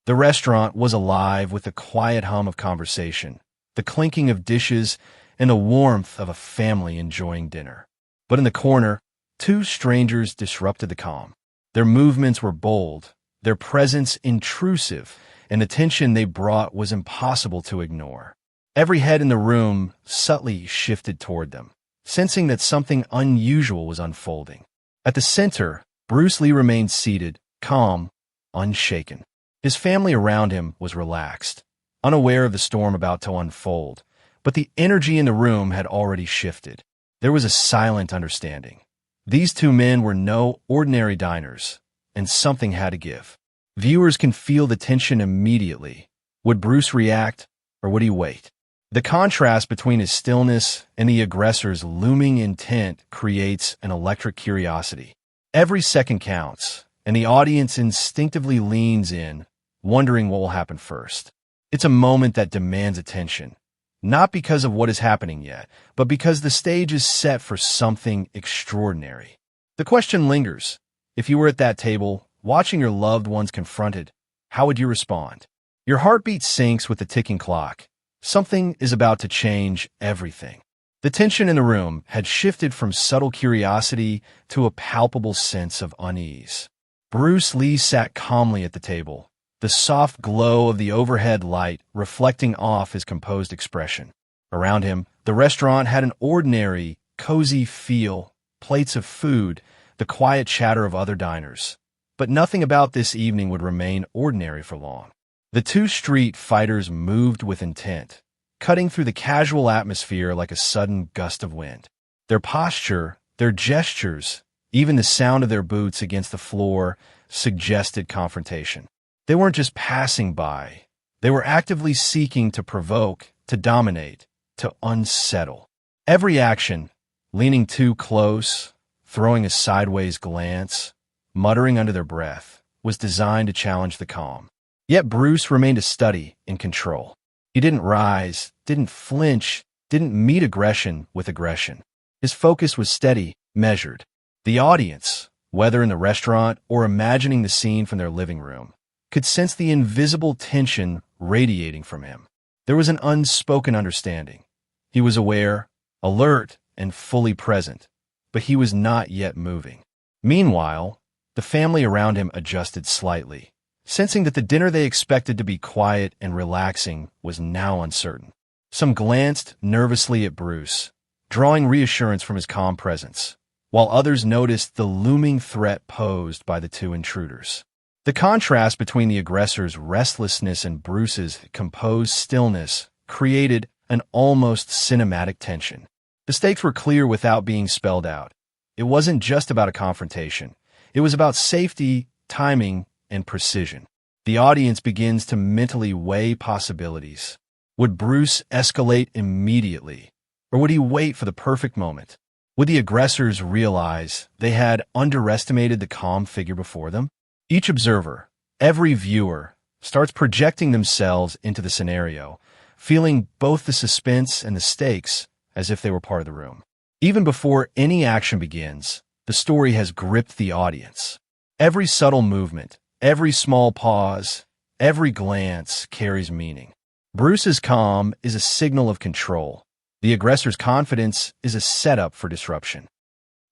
The restaurant was alive with the quiet hum of conversation, the clinking of dishes, and the warmth of a family enjoying dinner. But in the corner, two strangers disrupted the calm. Their movements were bold, their presence intrusive, and the tension they brought was impossible to ignore. Every head in the room subtly shifted toward them, sensing that something unusual was unfolding. At the center, Bruce Lee remained seated, calm, unshaken. His family around him was relaxed, unaware of the storm about to unfold, but the energy in the room had already shifted. There was a silent understanding. These two men were no ordinary diners, and something had to give. Viewers can feel the tension immediately. Would Bruce react, or would he wait? The contrast between his stillness and the aggressor's looming intent creates an electric curiosity. Every second counts, and the audience instinctively leans in, wondering what will happen first. It's a moment that demands attention, not because of what is happening yet, but because the stage is set for something extraordinary. The question lingers. If you were at that table, watching your loved ones confronted, how would you respond? Your heartbeat sinks with the ticking clock. Something is about to change everything. The tension in the room had shifted from subtle curiosity to a palpable sense of unease. Bruce Lee sat calmly at the table, the soft glow of the overhead light reflecting off his composed expression. Around him, the restaurant had an ordinary, cozy feel, plates of food, the quiet chatter of other diners. But nothing about this evening would remain ordinary for long. The two street fighters moved with intent, cutting through the casual atmosphere like a sudden gust of wind. Their posture, their gestures, even the sound of their boots against the floor suggested confrontation. They weren't just passing by. They were actively seeking to provoke, to dominate, to unsettle. Every action, leaning too close, throwing a sideways glance, muttering under their breath, was designed to challenge the calm. Yet Bruce remained a study in control. He didn't rise, didn't flinch, didn't meet aggression with aggression. His focus was steady, measured. The audience, whether in the restaurant or imagining the scene from their living room, could sense the invisible tension radiating from him. There was an unspoken understanding. He was aware, alert, and fully present, but he was not yet moving. Meanwhile, the family around him adjusted slightly, sensing that the dinner they expected to be quiet and relaxing was now uncertain. Some glanced nervously at Bruce, drawing reassurance from his calm presence, while others noticed the looming threat posed by the two intruders. The contrast between the aggressor's restlessness and Bruce's composed stillness created an almost cinematic tension. The stakes were clear without being spelled out. It wasn't just about a confrontation. It was about safety, timing, and precision. The audience begins to mentally weigh possibilities. Would Bruce escalate immediately, or would he wait for the perfect moment? Would the aggressors realize they had underestimated the calm figure before them? Each observer, every viewer, starts projecting themselves into the scenario, feeling both the suspense and the stakes as if they were part of the room. Even before any action begins, the story has gripped the audience. Every subtle movement, every small pause, every glance carries meaning. Bruce's calm is a signal of control. The aggressor's confidence is a setup for disruption.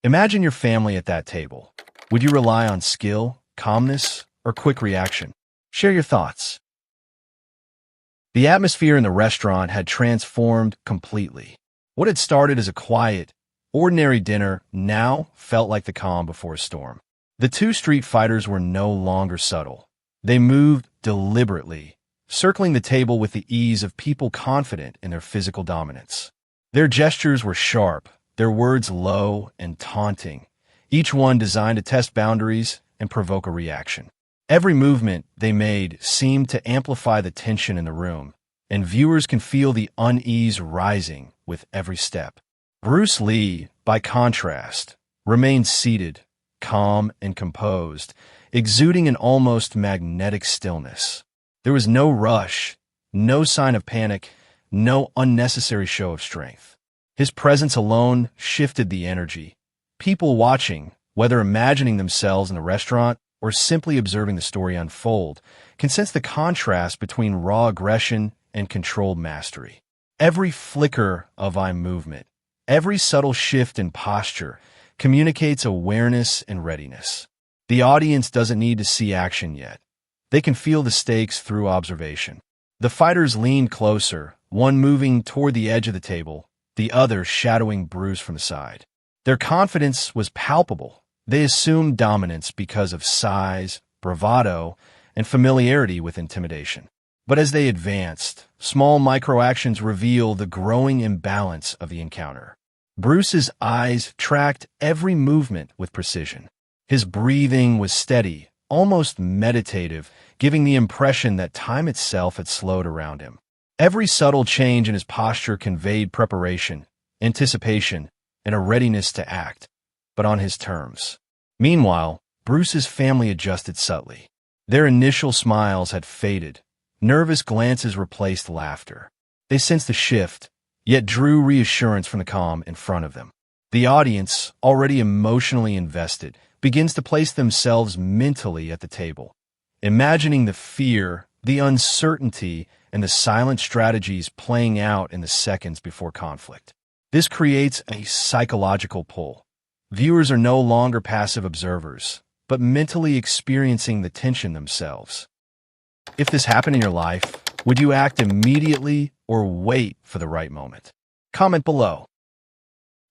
Imagine your family at that table. Would you rely on skill, calmness, or quick reaction? Share your thoughts. The atmosphere in the restaurant had transformed completely. What had started as a quiet, ordinary dinner now felt like the calm before a storm. The two street fighters were no longer subtle. They moved deliberately, circling the table with the ease of people confident in their physical dominance. Their gestures were sharp, their words low and taunting, each one designed to test boundaries and provoke a reaction. Every movement they made seemed to amplify the tension in the room, and viewers can feel the unease rising with every step. Bruce Lee, by contrast, remained seated, calm and composed, exuding an almost magnetic stillness. There was no rush, no sign of panic, no unnecessary show of strength. His presence alone shifted the energy. People watching, whether imagining themselves in the restaurant or simply observing the story unfold, can sense the contrast between raw aggression and controlled mastery. Every flicker of eye movement, every subtle shift in posture communicates awareness and readiness. The audience doesn't need to see action yet. They can feel the stakes through observation. The fighters leaned closer, one moving toward the edge of the table, the other shadowing Bruce from the side. Their confidence was palpable. They assumed dominance because of size, bravado, and familiarity with intimidation. But as they advanced, small microactions revealed the growing imbalance of the encounter. Bruce's eyes tracked every movement with precision. His breathing was steady, almost meditative, giving the impression that time itself had slowed around him. Every subtle change in his posture conveyed preparation, anticipation, and a readiness to act, but on his terms. Meanwhile, Bruce's family adjusted subtly. Their initial smiles had faded. Nervous glances replaced laughter. They sensed the shift, yet drew reassurance from the calm in front of them. The audience, already emotionally invested, begins to place themselves mentally at the table, imagining the fear, the uncertainty, and the silent strategies playing out in the seconds before conflict. This creates a psychological pull. Viewers are no longer passive observers, but mentally experiencing the tension themselves. If this happened in your life, would you act immediately or wait for the right moment? Comment below.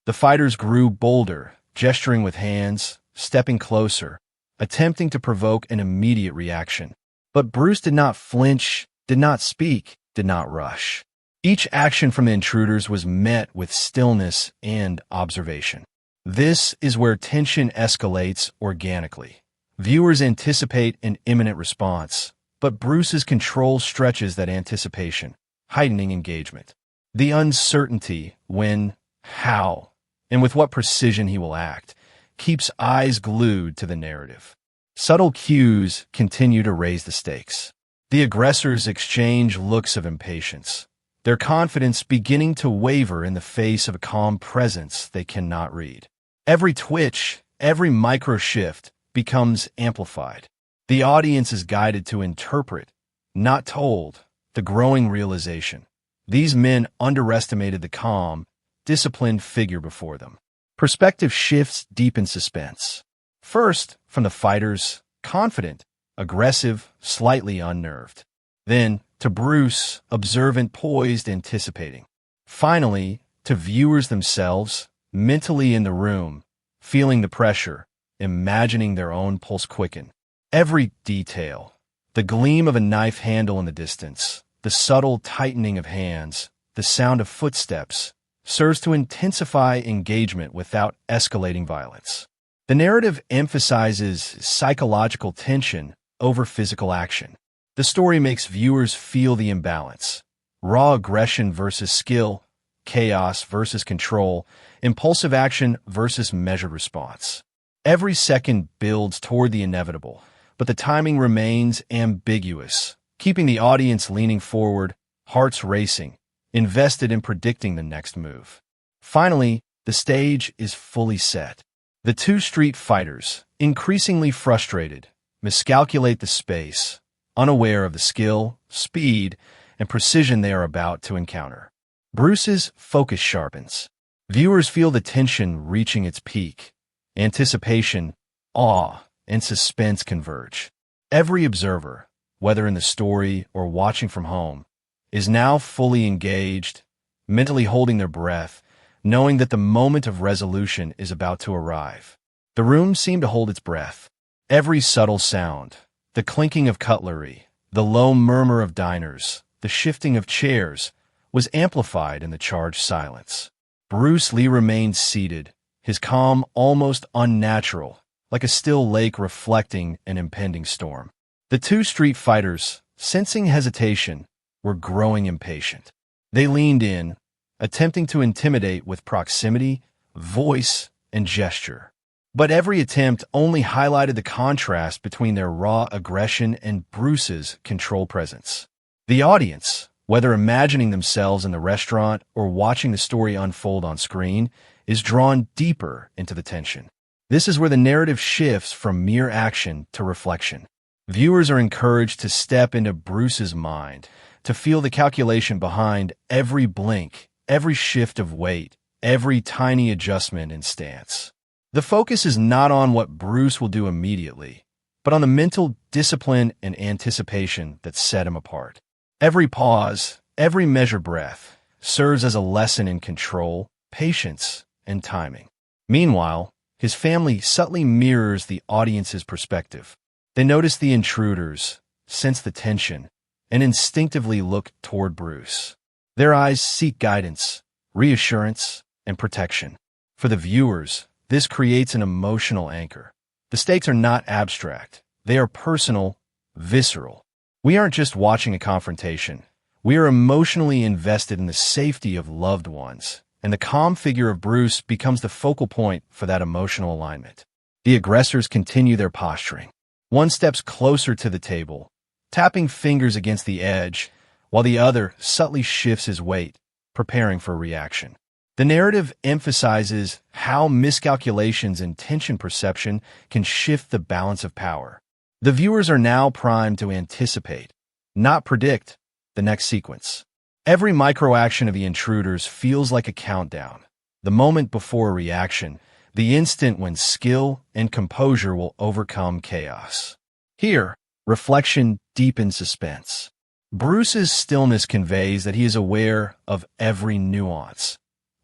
The fighters grew bolder, gesturing with hands, stepping closer, attempting to provoke an immediate reaction. But Bruce did not flinch, did not speak, did not rush. Each action from the intruders was met with stillness and observation. This is where tension escalates organically. Viewers anticipate an imminent response, but Bruce's control stretches that anticipation, heightening engagement. The uncertainty when, how, and with what precision he will act keeps eyes glued to the narrative. Subtle cues continue to raise the stakes. The aggressors exchange looks of impatience, their confidence beginning to waver in the face of a calm presence they cannot read. Every twitch, every micro-shift becomes amplified. The audience is guided to interpret, not told, the growing realization. These men underestimated the calm, disciplined figure before them. Perspective shifts deepen suspense. First, from the fighters, confident, aggressive, slightly unnerved. Then, to Bruce, observant, poised, anticipating. Finally, to viewers themselves, mentally in the room, feeling the pressure, imagining their own pulse quicken. Every detail, the gleam of a knife handle in the distance, the subtle tightening of hands, the sound of footsteps, serves to intensify engagement without escalating violence. The narrative emphasizes psychological tension over physical action. The story makes viewers feel the imbalance. Raw aggression versus skill, chaos versus control, impulsive action versus measured response. Every second builds toward the inevitable, but the timing remains ambiguous, keeping the audience leaning forward, hearts racing, invested in predicting the next move. Finally, the stage is fully set. The two street fighters, increasingly frustrated, miscalculate the space, unaware of the skill, speed, and precision they are about to encounter. Bruce's focus sharpens. Viewers feel the tension reaching its peak. Anticipation, awe, and suspense converge. Every observer, whether in the story or watching from home, is now fully engaged, mentally holding their breath, knowing that the moment of resolution is about to arrive. The room seemed to hold its breath. Every subtle sound, the clinking of cutlery, the low murmur of diners, the shifting of chairs, was amplified in the charged silence. Bruce Lee remained seated, his calm almost unnatural, like a still lake reflecting an impending storm. The two street fighters, sensing hesitation, were growing impatient. They leaned in, attempting to intimidate with proximity, voice, and gesture. But every attempt only highlighted the contrast between their raw aggression and Bruce's controlled presence. The audience, whether imagining themselves in the restaurant or watching the story unfold on screen, is drawn deeper into the tension. This is where the narrative shifts from mere action to reflection. Viewers are encouraged to step into Bruce's mind, to feel the calculation behind every blink, every shift of weight, every tiny adjustment in stance. The focus is not on what Bruce will do immediately, but on the mental discipline and anticipation that set him apart. Every pause, every measured breath, serves as a lesson in control, patience, and timing. Meanwhile, his family subtly mirrors the audience's perspective. They notice the intruders, sense the tension, and instinctively look toward Bruce. Their eyes seek guidance, reassurance, and protection. For the viewers, this creates an emotional anchor. The stakes are not abstract. They are personal, visceral. We aren't just watching a confrontation. We are emotionally invested in the safety of loved ones, and the calm figure of Bruce becomes the focal point for that emotional alignment. The aggressors continue their posturing. One steps closer to the table, tapping fingers against the edge, while the other subtly shifts his weight, preparing for reaction. The narrative emphasizes how miscalculations in tension perception can shift the balance of power. The viewers are now primed to anticipate, not predict, the next sequence. Every microaction of the intruders feels like a countdown, the moment before a reaction, the instant when skill and composure will overcome chaos. Here, reflection deepens suspense. Bruce's stillness conveys that he is aware of every nuance.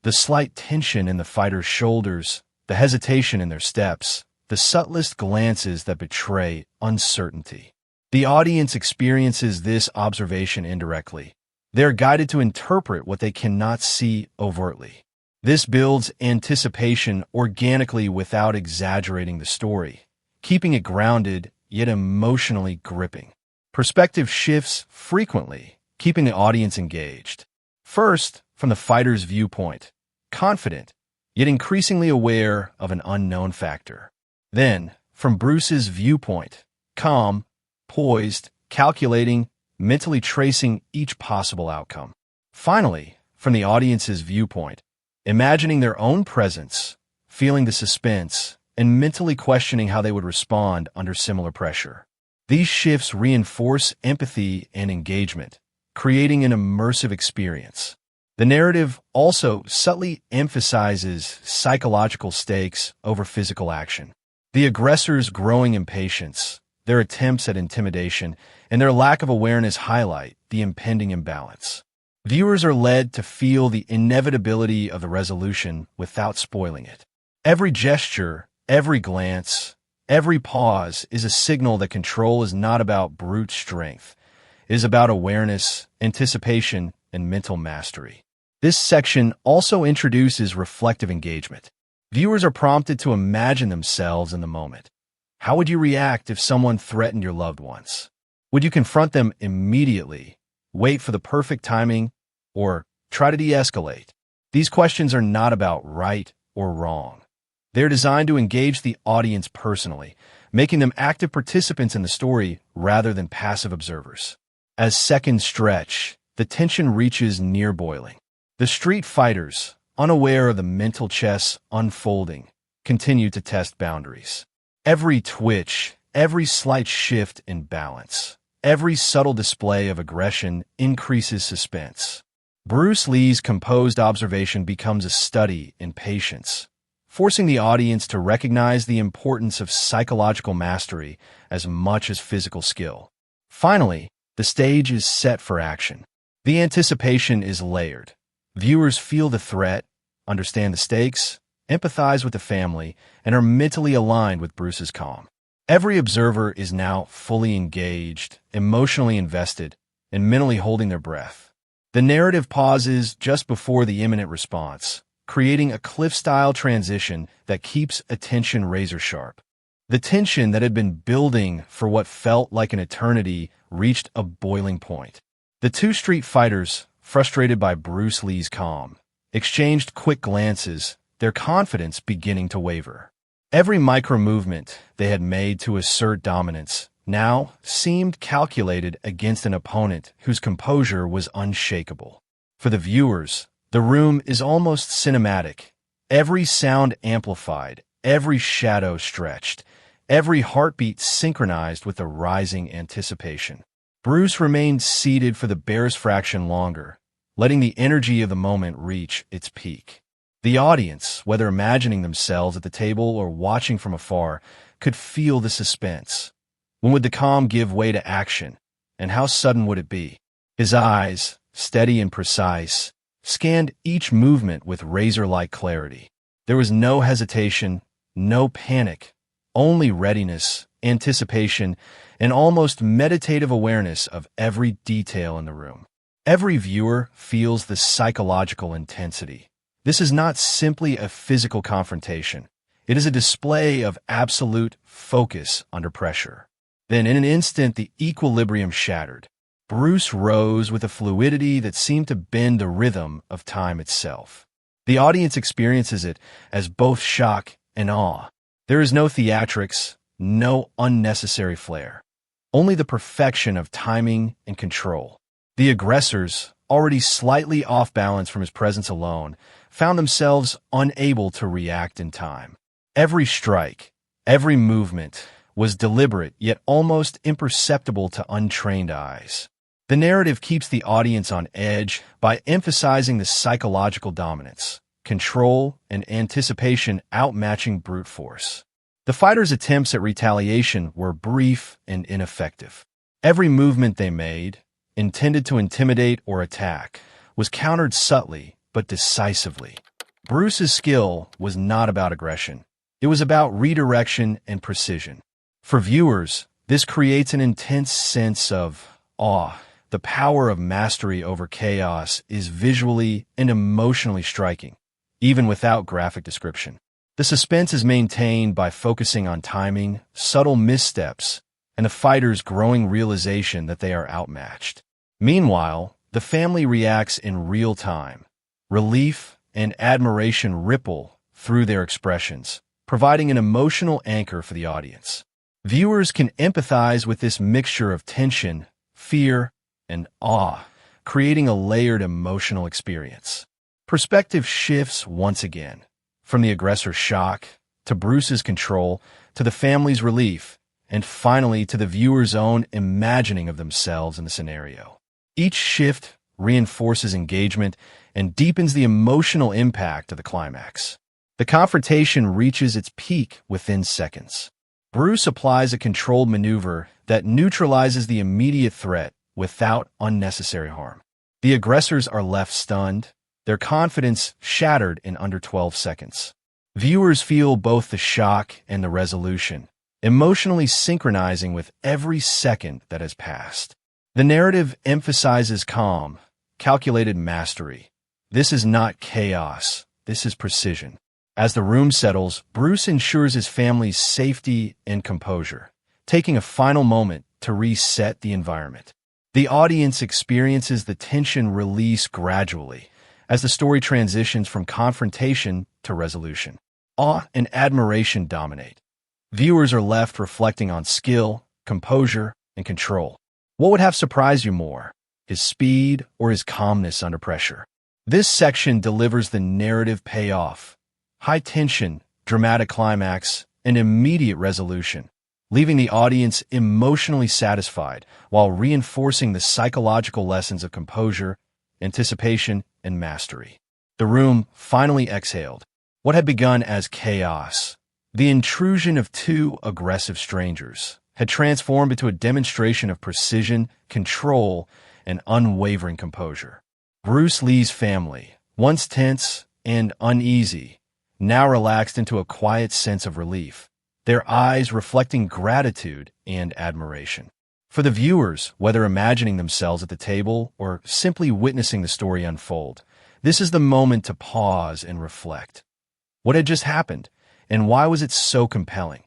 The slight tension in the fighter's shoulders, the hesitation in their steps, the subtlest glances that betray uncertainty. The audience experiences this observation indirectly. They are guided to interpret what they cannot see overtly. This builds anticipation organically without exaggerating the story, keeping it grounded yet emotionally gripping. Perspective shifts frequently, keeping the audience engaged. First, from the fighter's viewpoint, confident, yet increasingly aware of an unknown factor. Then, from Bruce's viewpoint, calm, poised, calculating, mentally tracing each possible outcome. Finally, from the audience's viewpoint, imagining their own presence, feeling the suspense, and mentally questioning how they would respond under similar pressure. These shifts reinforce empathy and engagement, creating an immersive experience. The narrative also subtly emphasizes psychological stakes over physical action. The aggressors' growing impatience, their attempts at intimidation, and their lack of awareness highlight the impending imbalance. Viewers are led to feel the inevitability of the resolution without spoiling it. Every gesture, every glance, every pause is a signal that control is not about brute strength. It is about awareness, anticipation, and mental mastery. This section also introduces reflective engagement. Viewers are prompted to imagine themselves in the moment. How would you react if someone threatened your loved ones? Would you confront them immediately, wait for the perfect timing, or try to de-escalate? These questions are not about right or wrong. They're designed to engage the audience personally, making them active participants in the story rather than passive observers. As seconds stretch, the tension reaches near boiling. The street fighters, unaware of the mental chess unfolding, continue to test boundaries. Every twitch, every slight shift in balance, every subtle display of aggression increases suspense. Bruce Lee's composed observation becomes a study in patience, forcing the audience to recognize the importance of psychological mastery as much as physical skill. Finally, the stage is set for action. The anticipation is layered. Viewers feel the threat, understand the stakes, empathize with the family, and are mentally aligned with Bruce's calm. Every observer is now fully engaged, emotionally invested, and mentally holding their breath. The narrative pauses just before the imminent response, creating a cliff-style transition that keeps attention razor-sharp. The tension that had been building for what felt like an eternity reached a boiling point. The two street fighters, frustrated by Bruce Lee's calm, exchanged quick glances, their confidence beginning to waver. Every micro-movement they had made to assert dominance now seemed calculated against an opponent whose composure was unshakable. For the viewers, the room is almost cinematic, every sound amplified, every shadow stretched, every heartbeat synchronized with the rising anticipation. Bruce remained seated for the barest fraction longer, letting the energy of the moment reach its peak. The audience, whether imagining themselves at the table or watching from afar, could feel the suspense. When would the calm give way to action, and how sudden would it be? His eyes, steady and precise, scanned each movement with razor-like clarity. There was no hesitation, no panic, only readiness, anticipation, and almost meditative awareness of every detail in the room. Every viewer feels the psychological intensity. This is not simply a physical confrontation. It is a display of absolute focus under pressure. Then, in an instant, the equilibrium shattered. Bruce rose with a fluidity that seemed to bend the rhythm of time itself. The audience experiences it as both shock and awe. There is no theatrics, no unnecessary flair. Only the perfection of timing and control. The aggressors, already slightly off balance from his presence alone, found themselves unable to react in time. Every strike, every movement was deliberate yet almost imperceptible to untrained eyes. The narrative keeps the audience on edge by emphasizing the psychological dominance, control, and anticipation outmatching brute force. The fighters' attempts at retaliation were brief and ineffective. Every movement they made, intended to intimidate or attack, was countered subtly but decisively. Bruce's skill was not about aggression. It was about redirection and precision. For viewers, this creates an intense sense of awe. The power of mastery over chaos is visually and emotionally striking, even without graphic description. The suspense is maintained by focusing on timing, subtle missteps, and the fighter's growing realization that they are outmatched. Meanwhile, the family reacts in real time. Relief and admiration ripple through their expressions, providing an emotional anchor for the audience. Viewers can empathize with this mixture of tension, fear, and awe, creating a layered emotional experience. Perspective shifts once again, from the aggressor's shock, to Bruce's control, to the family's relief, and finally to the viewer's own imagining of themselves in the scenario. Each shift reinforces engagement and deepens the emotional impact of the climax. The confrontation reaches its peak within seconds. Bruce applies a controlled maneuver that neutralizes the immediate threat without unnecessary harm. The aggressors are left stunned, their confidence shattered in under 12 seconds. Viewers feel both the shock and the resolution, emotionally synchronizing with every second that has passed. The narrative emphasizes calm, calculated mastery. This is not chaos, this is precision. As the room settles, Bruce ensures his family's safety and composure, taking a final moment to reset the environment. The audience experiences the tension release gradually as the story transitions from confrontation to resolution. Awe and admiration dominate. Viewers are left reflecting on skill, composure, and control. What would have surprised you more, his speed or his calmness under pressure? This section delivers the narrative payoff: high tension, dramatic climax, and immediate resolution, leaving the audience emotionally satisfied while reinforcing the psychological lessons of composure, anticipation, and mastery. The room finally exhaled. What had begun as chaos, the intrusion of two aggressive strangers, had transformed into a demonstration of precision, control, and unwavering composure. Bruce Lee's family, once tense and uneasy, now relaxed into a quiet sense of relief, their eyes reflecting gratitude and admiration. For the viewers, whether imagining themselves at the table or simply witnessing the story unfold, this is the moment to pause and reflect. What had just happened, and why was it so compelling?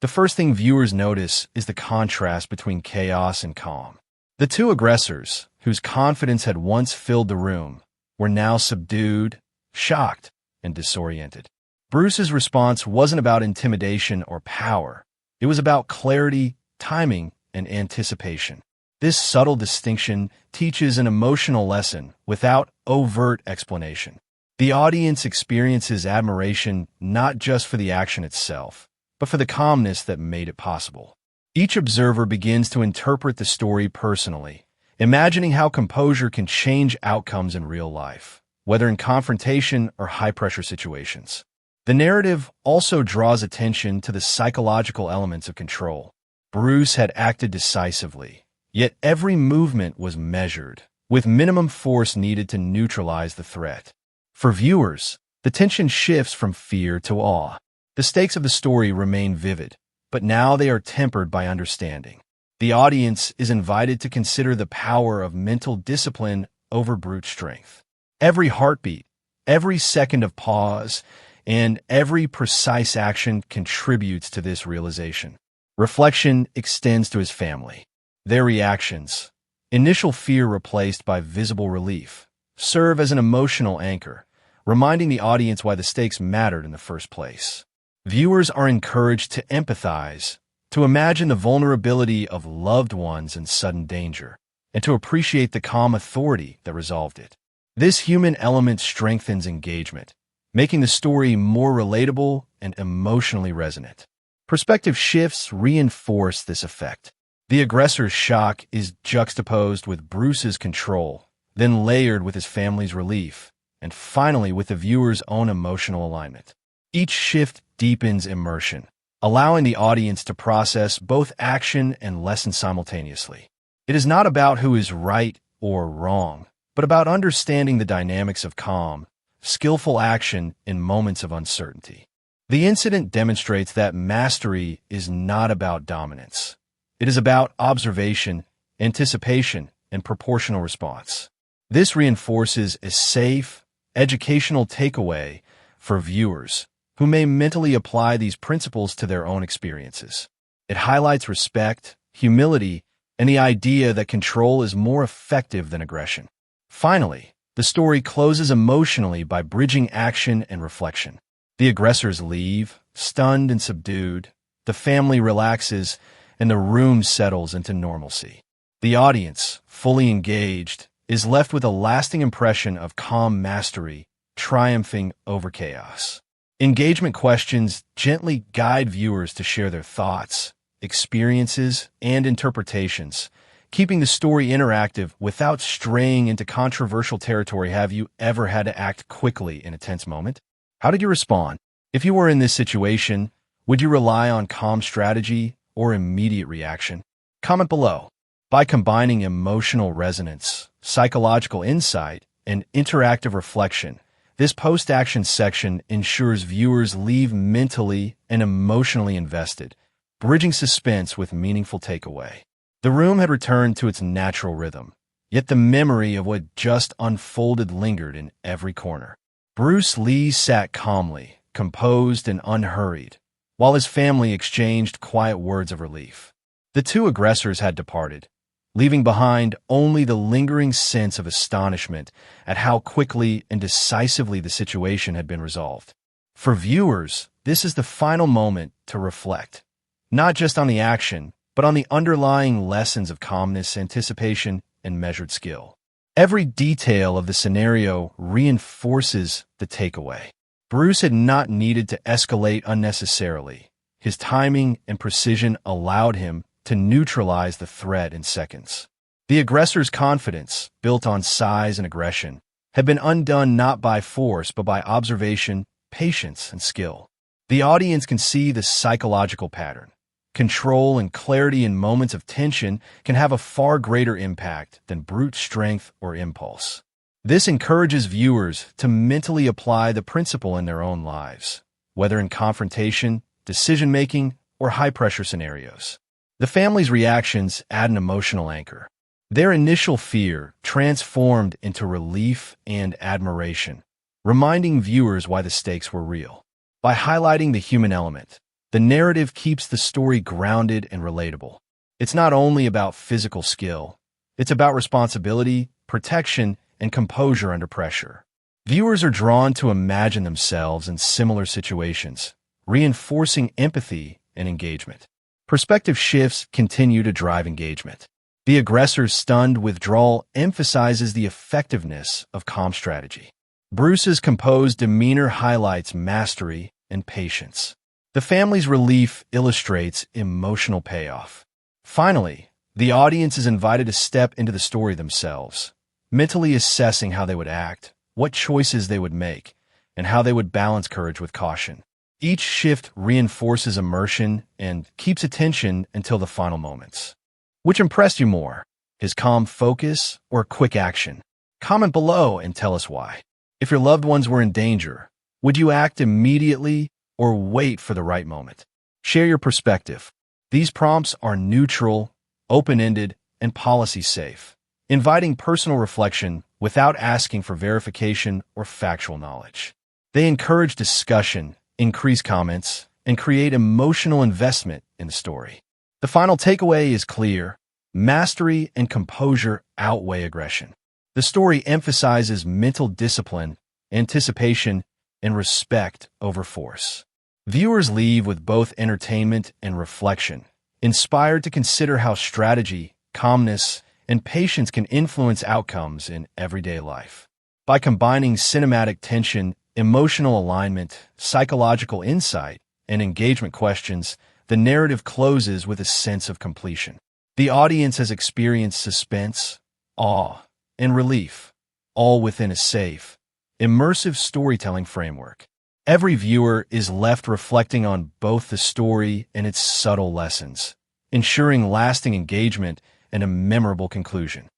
The first thing viewers notice is the contrast between chaos and calm. The two aggressors, whose confidence had once filled the room, were now subdued, shocked, and disoriented. Bruce's response wasn't about intimidation or power. It was about clarity, timing, and anticipation. This subtle distinction teaches an emotional lesson without overt explanation. The audience experiences admiration not just for the action itself, but for the calmness that made it possible. Each observer begins to interpret the story personally, imagining how composure can change outcomes in real life, whether in confrontation or high-pressure situations. The narrative also draws attention to the psychological elements of control. Bruce had acted decisively, yet every movement was measured, with minimum force needed to neutralize the threat. For viewers, the tension shifts from fear to awe. The stakes of the story remain vivid, but now they are tempered by understanding. The audience is invited to consider the power of mental discipline over brute strength. Every heartbeat, every second of pause, and every precise action contributes to this realization. Reflection extends to his family. Their reactions, initial fear replaced by visible relief, serve as an emotional anchor, reminding the audience why the stakes mattered in the first place. Viewers are encouraged to empathize, to imagine the vulnerability of loved ones in sudden danger, and to appreciate the calm authority that resolved it. This human element strengthens engagement, making the story more relatable and emotionally resonant. Perspective shifts reinforce this effect. The aggressor's shock is juxtaposed with Bruce's control, then layered with his family's relief, and finally with the viewer's own emotional alignment. Each shift deepens immersion, allowing the audience to process both action and lesson simultaneously. It is not about who is right or wrong, but about understanding the dynamics of calm, skillful action in moments of uncertainty. The incident demonstrates that mastery is not about dominance. It is about observation, anticipation, and proportional response. This reinforces a safe, educational takeaway for viewers who may mentally apply these principles to their own experiences. It highlights respect, humility, and the idea that control is more effective than aggression. Finally, the story closes emotionally by bridging action and reflection. The aggressors leave, stunned and subdued. The family relaxes, and the room settles into normalcy. The audience, fully engaged, is left with a lasting impression of calm mastery, triumphing over chaos. Engagement questions gently guide viewers to share their thoughts, experiences, and interpretations, keeping the story interactive without straying into controversial territory. Have you ever had to act quickly in a tense moment? How did you respond? If you were in this situation, would you rely on calm strategy or immediate reaction? Comment below. By combining emotional resonance, psychological insight, and interactive reflection, this post-action section ensures viewers leave mentally and emotionally invested, bridging suspense with meaningful takeaway. The room had returned to its natural rhythm, yet the memory of what just unfolded lingered in every corner. Bruce Lee sat calmly, composed and unhurried, while his family exchanged quiet words of relief. The two aggressors had departed, leaving behind only the lingering sense of astonishment at how quickly and decisively the situation had been resolved. For viewers, this is the final moment to reflect, not just on the action, but on the underlying lessons of calmness, anticipation, and measured skill. Every detail of the scenario reinforces the takeaway. Bruce had not needed to escalate unnecessarily. His timing and precision allowed him to neutralize the threat in seconds. The aggressor's confidence, built on size and aggression, had been undone not by force but by observation, patience, and skill. The audience can see the psychological pattern. Control and clarity in moments of tension can have a far greater impact than brute strength or impulse. This encourages viewers to mentally apply the principle in their own lives, whether in confrontation, decision-making, or high-pressure scenarios. The family's reactions add an emotional anchor. Their initial fear transformed into relief and admiration, reminding viewers why the stakes were real. By highlighting the human element, the narrative keeps the story grounded and relatable. It's not only about physical skill, it's about responsibility, protection, and composure under pressure. Viewers are drawn to imagine themselves in similar situations, reinforcing empathy and engagement. Perspective shifts continue to drive engagement. The aggressor's stunned withdrawal emphasizes the effectiveness of calm strategy. Bruce's composed demeanor highlights mastery and patience. The family's relief illustrates emotional payoff. Finally, the audience is invited to step into the story themselves, mentally assessing how they would act, what choices they would make, and how they would balance courage with caution. Each shift reinforces immersion and keeps attention until the final moments. Which impressed you more, his calm focus or quick action? Comment below and tell us why. If your loved ones were in danger, would you act immediately or wait for the right moment? Share your perspective. These prompts are neutral, open-ended, and policy-safe, inviting personal reflection without asking for verification or factual knowledge. They encourage discussion, increase comments, and create emotional investment in the story. The final takeaway is clear: mastery and composure outweigh aggression. The story emphasizes mental discipline, anticipation, and respect over force. Viewers leave with both entertainment and reflection, inspired to consider how strategy, calmness, and patience can influence outcomes in everyday life. By combining cinematic tension, emotional alignment, psychological insight, and engagement questions, the narrative closes with a sense of completion. The audience has experienced suspense, awe, and relief, all within a safe, immersive storytelling framework. Every viewer is left reflecting on both the story and its subtle lessons, ensuring lasting engagement and a memorable conclusion.